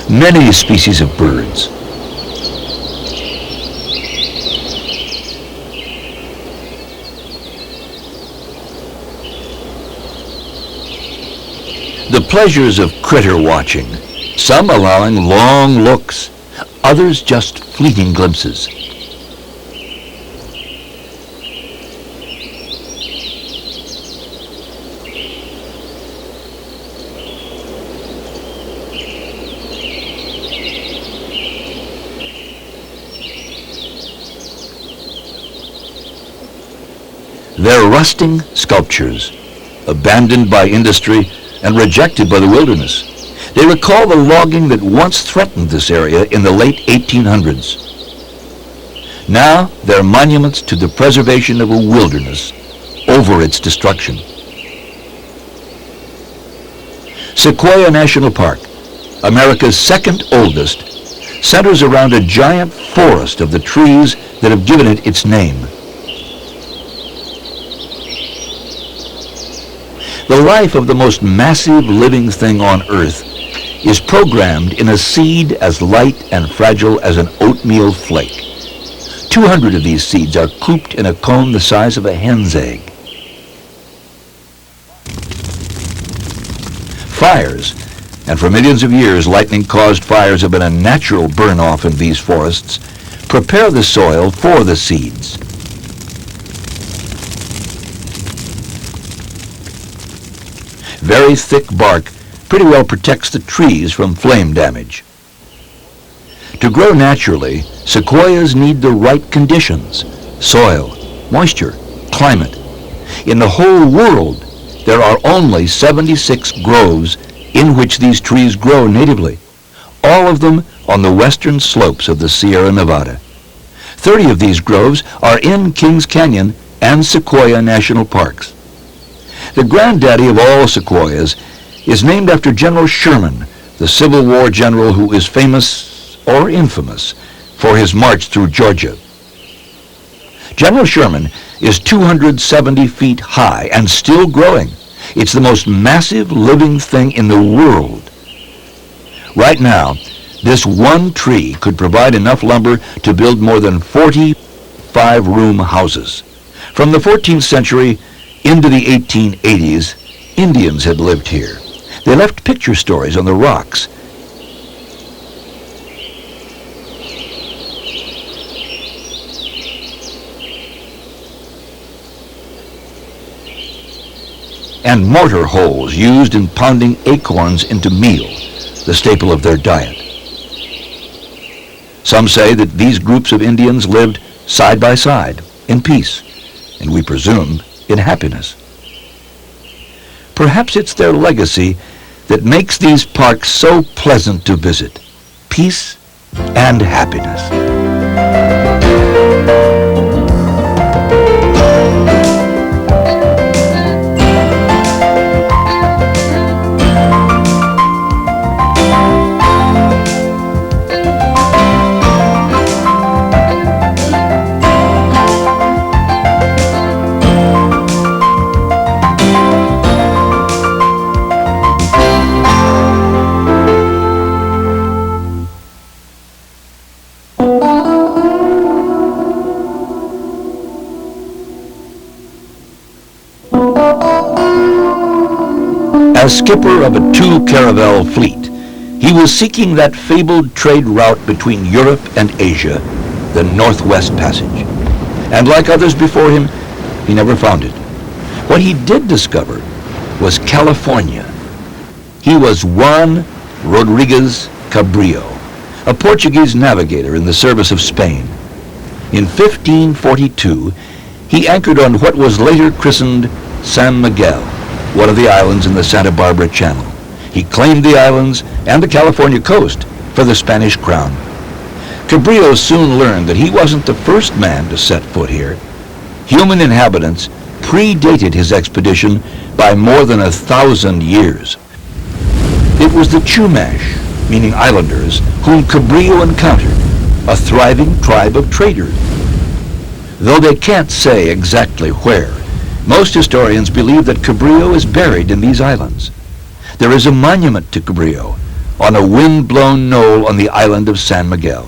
many species of birds, the pleasures of critter watching, some allowing long looks, others just fleeting glimpses. They're rusting sculptures, abandoned by industry and rejected by the wilderness. They recall the logging that once threatened this area in the late 1800s. Now they're monuments to the preservation of a wilderness over its destruction. Sequoia National Park, America's second oldest, centers around a giant forest of the trees that have given it its name. The life of the most massive living thing on Earth is programmed in a seed as light and fragile as an oatmeal flake. 200 of these seeds are cooped in a cone the size of a hen's egg. Fires, and for millions of years lightning-caused fires have been a natural burn-off in these forests, prepare the soil for the seeds. Very thick bark pretty well protects the trees from flame damage. To grow naturally, sequoias need the right conditions: soil, moisture, climate. In the whole world, there are only 76 groves in which these trees grow natively, all of them on the western slopes of the Sierra Nevada. 30 of these groves are in Kings Canyon and Sequoia National Parks. The granddaddy of all sequoias is named after General Sherman, the Civil War general who is famous or infamous for his march through Georgia. General Sherman is 270 feet high and still growing. It's the most massive living thing in the world. Right now, this one tree could provide enough lumber to build more than 40 five-room houses. From the 14th century into the 1880s, Indians had lived here. They left picture stories on the rocks. And mortar holes used in pounding acorns into meal, the staple of their diet. Some say that these groups of Indians lived side by side, in peace, and we presume in happiness. Perhaps it's their legacy that makes these parks so pleasant to visit. Peace and happiness. As skipper of a two-caravel fleet, he was seeking that fabled trade route between Europe and Asia, the Northwest Passage. And like others before him, he never found it. What he did discover was California. He was Juan Rodriguez Cabrillo, a Portuguese navigator in the service of Spain. In 1542, he anchored on what was later christened San Miguel, one of the islands in the Santa Barbara Channel. He claimed the islands and the California coast for the Spanish crown. Cabrillo soon learned that he wasn't the first man to set foot here. Human inhabitants predated his expedition by more than 1,000 years. It was the Chumash, meaning islanders, whom Cabrillo encountered, a thriving tribe of traders. Though they can't say exactly where, most historians believe that Cabrillo is buried in these islands. There is a monument to Cabrillo on a wind-blown knoll on the island of San Miguel.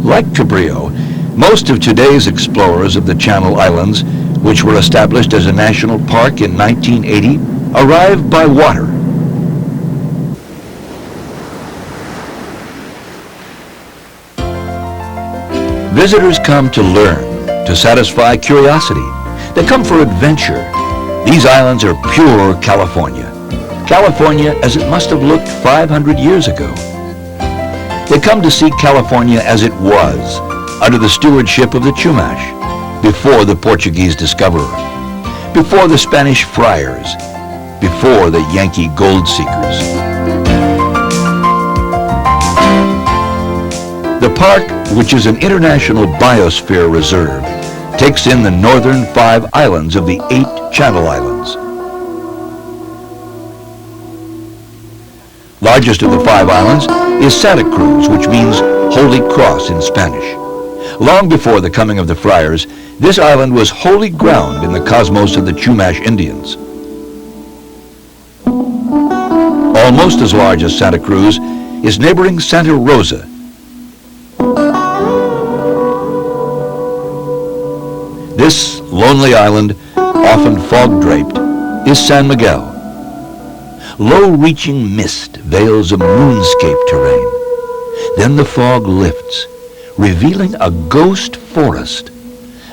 Like Cabrillo, most of today's explorers of the Channel Islands, which were established as a national park in 1980, arrived by water. Visitors come to learn, to satisfy curiosity. They come for adventure. These islands are pure California. California as it must have looked 500 years ago. They come to see California as it was, under the stewardship of the Chumash, before the Portuguese discoverer, before the Spanish friars, before the Yankee gold seekers. The park, which is an international biosphere reserve, takes in the northern 5 islands of the 8 Channel Islands. Largest of the 5 islands is Santa Cruz, which means Holy Cross in Spanish. Long before the coming of the friars, this island was holy ground in the cosmos of the Chumash Indians. Almost as large as Santa Cruz is neighboring Santa Rosa. This lonely island, often fog-draped, is San Miguel. Low-reaching mist veils a moonscape terrain. Then the fog lifts, revealing a ghost forest,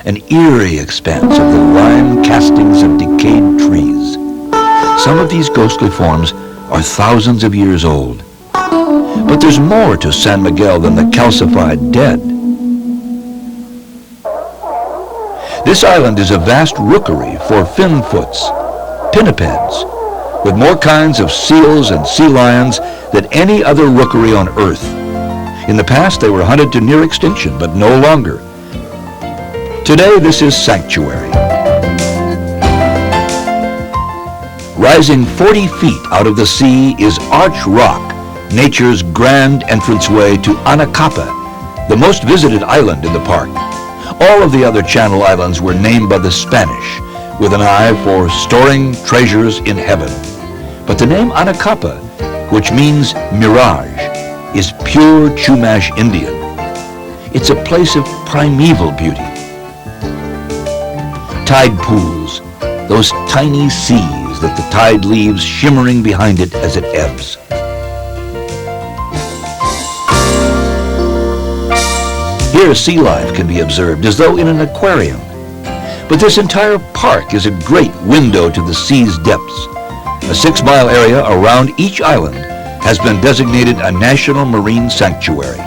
an eerie expanse of the lime castings of decayed trees. Some of these ghostly forms are thousands of years old. But there's more to San Miguel than the calcified dead. This island is a vast rookery for finfoots, pinnipeds, with more kinds of seals and sea lions than any other rookery on Earth. In the past, they were hunted to near extinction, but no longer. Today, this is sanctuary. Rising 40 feet out of the sea is Arch Rock, nature's grand entranceway to Anacapa, the most visited island in the park. All of the other Channel Islands were named by the Spanish, with an eye for storing treasures in heaven. But the name Anacapa, which means mirage, is pure Chumash Indian. It's a place of primeval beauty. Tide pools, those tiny seas that the tide leaves shimmering behind it as it ebbs. Here, sea life can be observed as though in an aquarium. But this entire park is a great window to the sea's depths. A 6-mile area around each island has been designated a national marine sanctuary.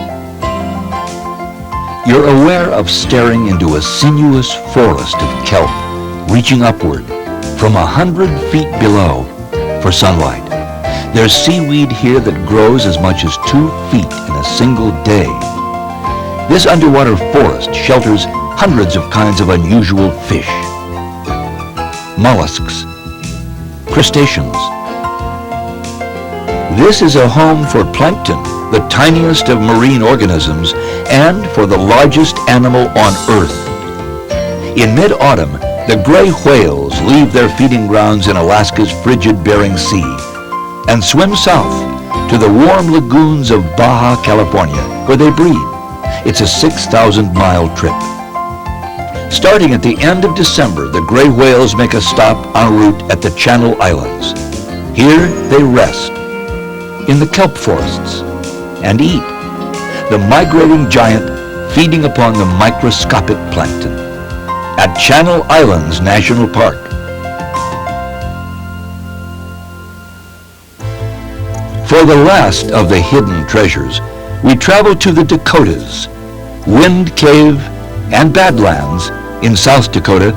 You're aware of staring into a sinuous forest of kelp reaching upward from 100 feet below for sunlight. There's seaweed here that grows as much as 2 feet in a single day. This underwater forest shelters hundreds of kinds of unusual fish, mollusks, crustaceans. This is a home for plankton, the tiniest of marine organisms, and for the largest animal on Earth. In mid-autumn, the gray whales leave their feeding grounds in Alaska's frigid Bering Sea and swim south to the warm lagoons of Baja California, where they breed. It's a 6,000-mile trip. Starting at the end of December, the gray whales make a stop en route at the Channel Islands. Here they rest in the kelp forests and eat, the migrating giant feeding upon the microscopic plankton at Channel Islands National Park. For the last of the hidden treasures, we travel to the Dakotas, Wind Cave and Badlands in South Dakota,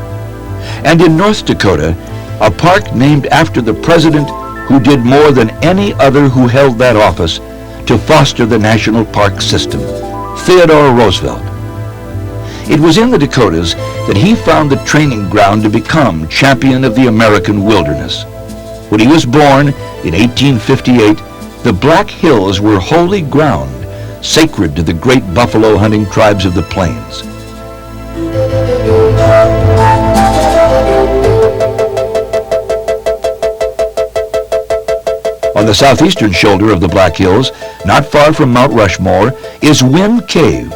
and in North Dakota, a park named after the president who did more than any other who held that office to foster the national park system, Theodore Roosevelt. It was in the Dakotas that he found the training ground to become champion of the American wilderness. When he was born in 1858, the Black Hills were holy ground, sacred to the great buffalo hunting tribes of the plains. On the southeastern shoulder of the Black Hills, not far from Mount Rushmore, is Wind Cave.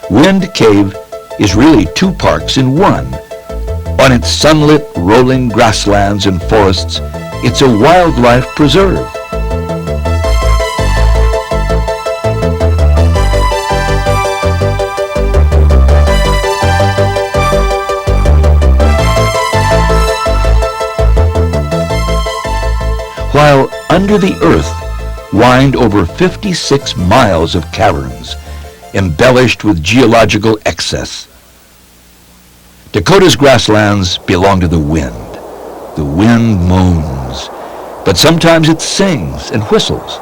Wind Cave is really two parks in one. On its sunlit, rolling grasslands and forests, it's a wildlife preserve. While under the earth wind over 56 miles of caverns, embellished with geological excess. Dakota's grasslands belong to the wind. The wind moans, but sometimes it sings and whistles.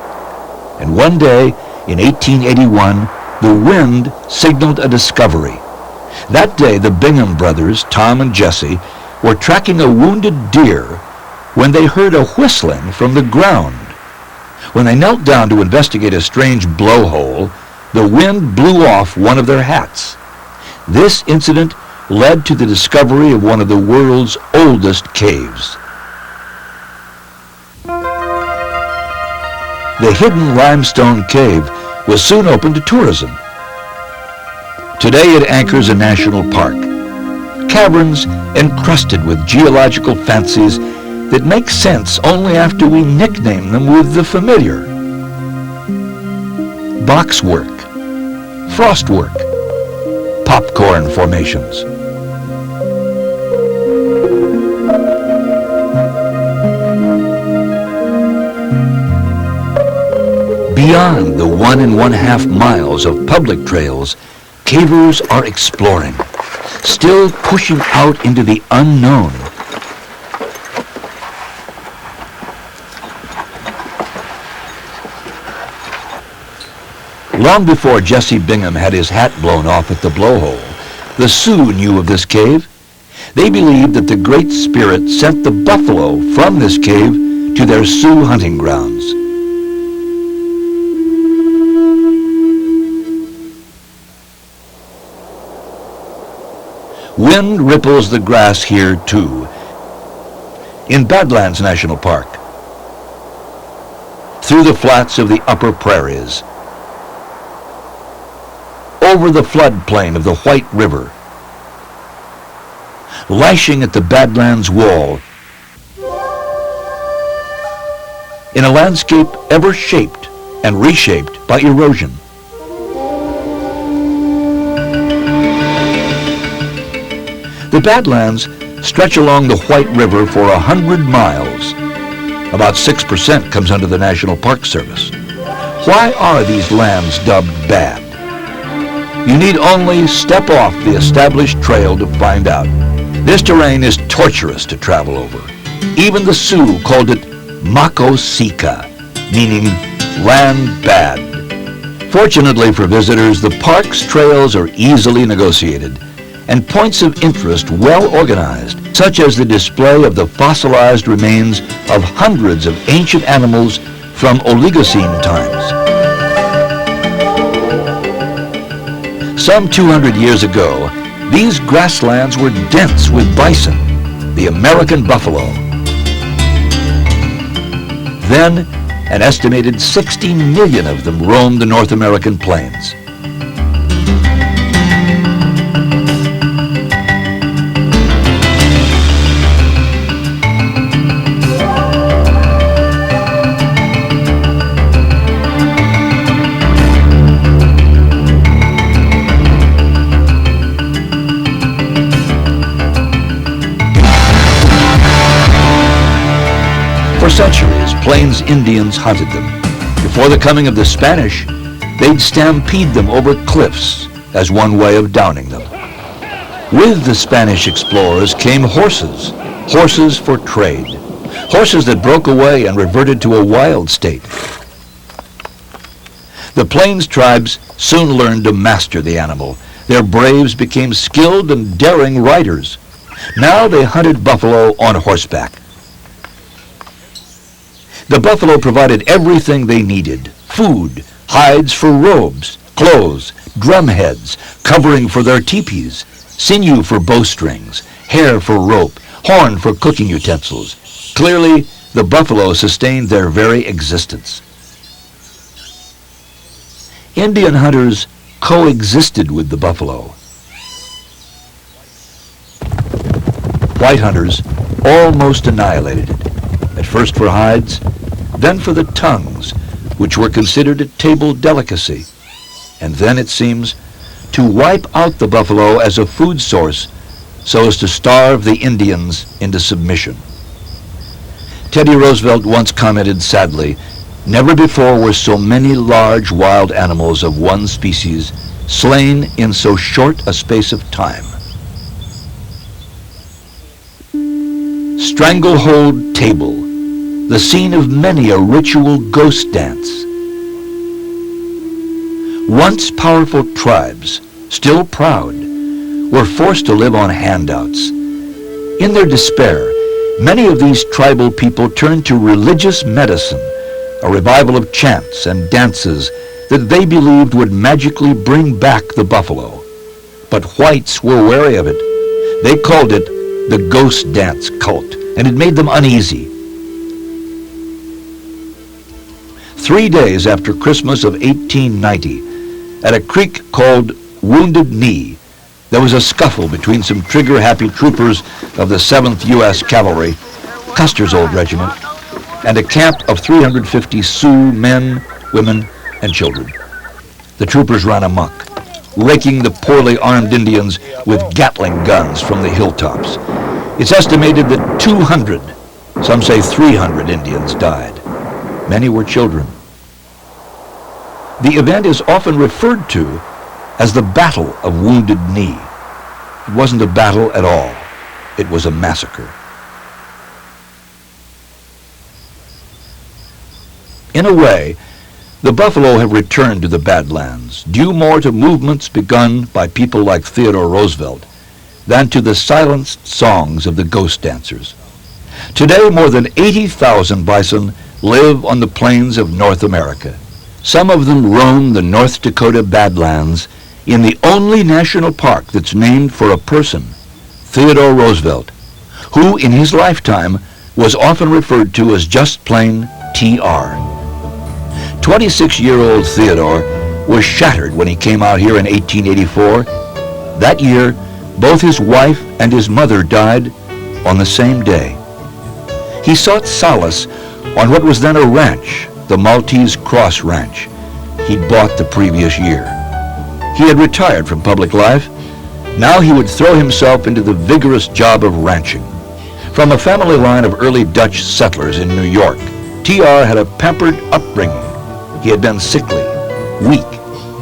And one day, in 1881, the wind signaled a discovery. That day, the Bingham brothers, Tom and Jesse, were tracking a wounded deer when they heard a whistling from the ground. When they knelt down to investigate a strange blowhole, the wind blew off one of their hats. This incident led to the discovery of one of the world's oldest caves. The hidden limestone cave was soon open to tourism. Today it anchors a national park. Caverns encrusted with geological fancies that make sense only after we nickname them with the familiar. Boxwork, frostwork, popcorn formations. Beyond the 1 1/2 miles of public trails, cavers are exploring, still pushing out into the unknown. Long before Jesse Bingham had his hat blown off at the blowhole, the Sioux knew of this cave. They believed that the Great Spirit sent the buffalo from this cave to their Sioux hunting grounds. Wind ripples the grass here too, in Badlands National Park, through the flats of the upper prairies, over the floodplain of the White River, lashing at the Badlands wall, in a landscape ever shaped and reshaped by erosion. The Badlands stretch along the White River for 100 miles. About 6% comes under the National Park Service. Why are these lands dubbed bad? You need only step off the established trail to find out. This terrain is torturous to travel over. Even the Sioux called it Makosika, meaning land bad. Fortunately for visitors, the park's trails are easily negotiated and points of interest well organized, such as the display of the fossilized remains of hundreds of ancient animals from Oligocene times. Some 200 years ago, these grasslands were dense with bison, the American buffalo. Then, an estimated 60 million of them roamed the North American plains. For centuries, Plains Indians hunted them. Before the coming of the Spanish, they'd stampede them over cliffs as one way of downing them. With the Spanish explorers came horses, horses for trade, horses that broke away and reverted to a wild state. The Plains tribes soon learned to master the animal. Their braves became skilled and daring riders. Now they hunted buffalo on horseback. The buffalo provided everything they needed: food, hides for robes, clothes, drum heads, covering for their teepees, sinew for bowstrings, hair for rope, horn for cooking utensils. Clearly, the buffalo sustained their very existence. Indian hunters coexisted with the buffalo. White hunters almost annihilated it, at first for hides, then for the tongues, which were considered a table delicacy, and then, it seems, to wipe out the buffalo as a food source so as to starve the Indians into submission. Teddy Roosevelt once commented sadly, "Never before were so many large wild animals of one species slain in so short a space of time." Stranglehold Table, the scene of many a ritual ghost dance. Once powerful tribes, still proud, were forced to live on handouts. In their despair, many of these tribal people turned to religious medicine, a revival of chants and dances that they believed would magically bring back the buffalo. But whites were wary of it. They called it the ghost dance cult, and it made them uneasy. 3 days after Christmas of 1890, at a creek called Wounded Knee, there was a scuffle between some trigger-happy troopers of the 7th U.S. Cavalry, Custer's old regiment, and a camp of 350 Sioux men, women, and children. The troopers ran amok, raking the poorly armed Indians with Gatling guns from the hilltops. It's estimated that 200, some say 300 Indians died. Many were children. The event is often referred to as the Battle of Wounded Knee. It wasn't a battle at all. It was a massacre. In a way, the buffalo have returned to the Badlands, due more to movements begun by people like Theodore Roosevelt than to the silenced songs of the ghost dancers. Today, more than 80,000 bison live on the plains of North America. Some of them roam the North Dakota Badlands in the only national park that's named for a person, Theodore Roosevelt, who in his lifetime was often referred to as just plain TR. 26-year-old Theodore was shattered when he came out here in 1884. That year, both his wife and his mother died on the same day. He sought solace on what was then a ranch, the Maltese Cross Ranch, he'd bought the previous year. He had retired from public life. Now he would throw himself into the vigorous job of ranching. From a family line of early Dutch settlers in New York, TR had a pampered upbringing. He had been sickly, weak,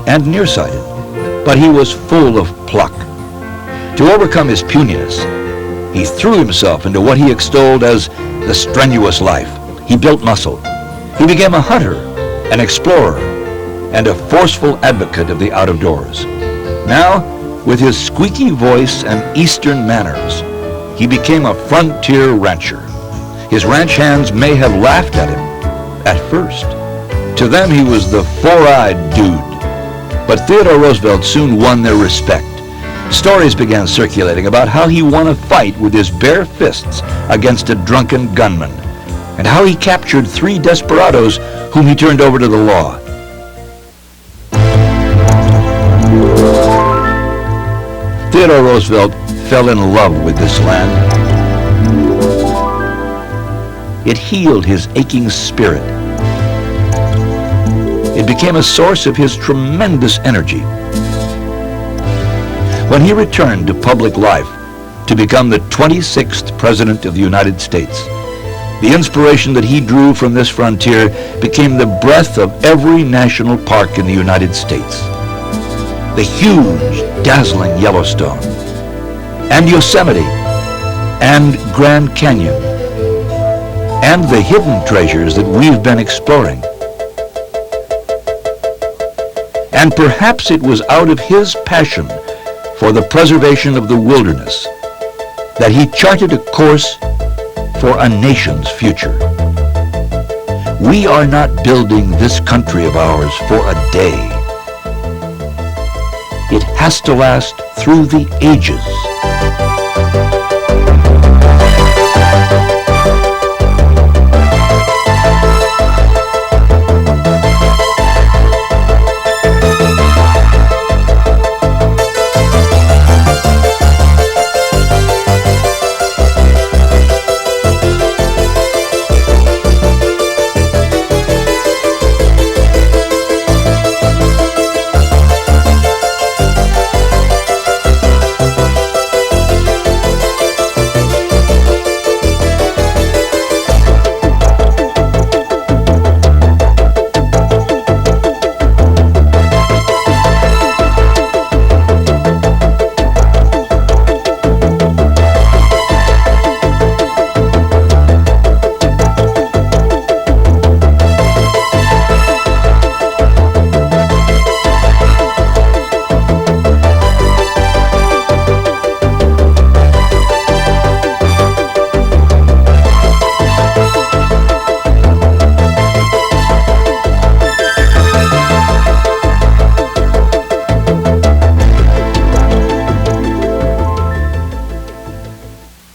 and nearsighted, but he was full of pluck. To overcome his puniness, he threw himself into what he extolled as the strenuous life. He built muscle. He became a hunter, an explorer, and a forceful advocate of the out-of-doors. Now, with his squeaky voice and Eastern manners, he became a frontier rancher. His ranch hands may have laughed at him at first. To them, he was the four-eyed dude. But Theodore Roosevelt soon won their respect. Stories began circulating about how he won a fight with his bare fists against a drunken gunman, and how he captured 3 desperados whom he turned over to the law. Theodore Roosevelt fell in love with this land. It healed his aching spirit. It became a source of his tremendous energy. When he returned to public life to become the 26th President of the United States, the inspiration that he drew from this frontier became the breath of every national park in the United States. The huge, dazzling Yellowstone, and Yosemite, and Grand Canyon, and the hidden treasures that we've been exploring. And perhaps it was out of his passion for the preservation of the wilderness that he charted a course for a nation's future. We are not building this country of ours for a day. It has to last through the ages.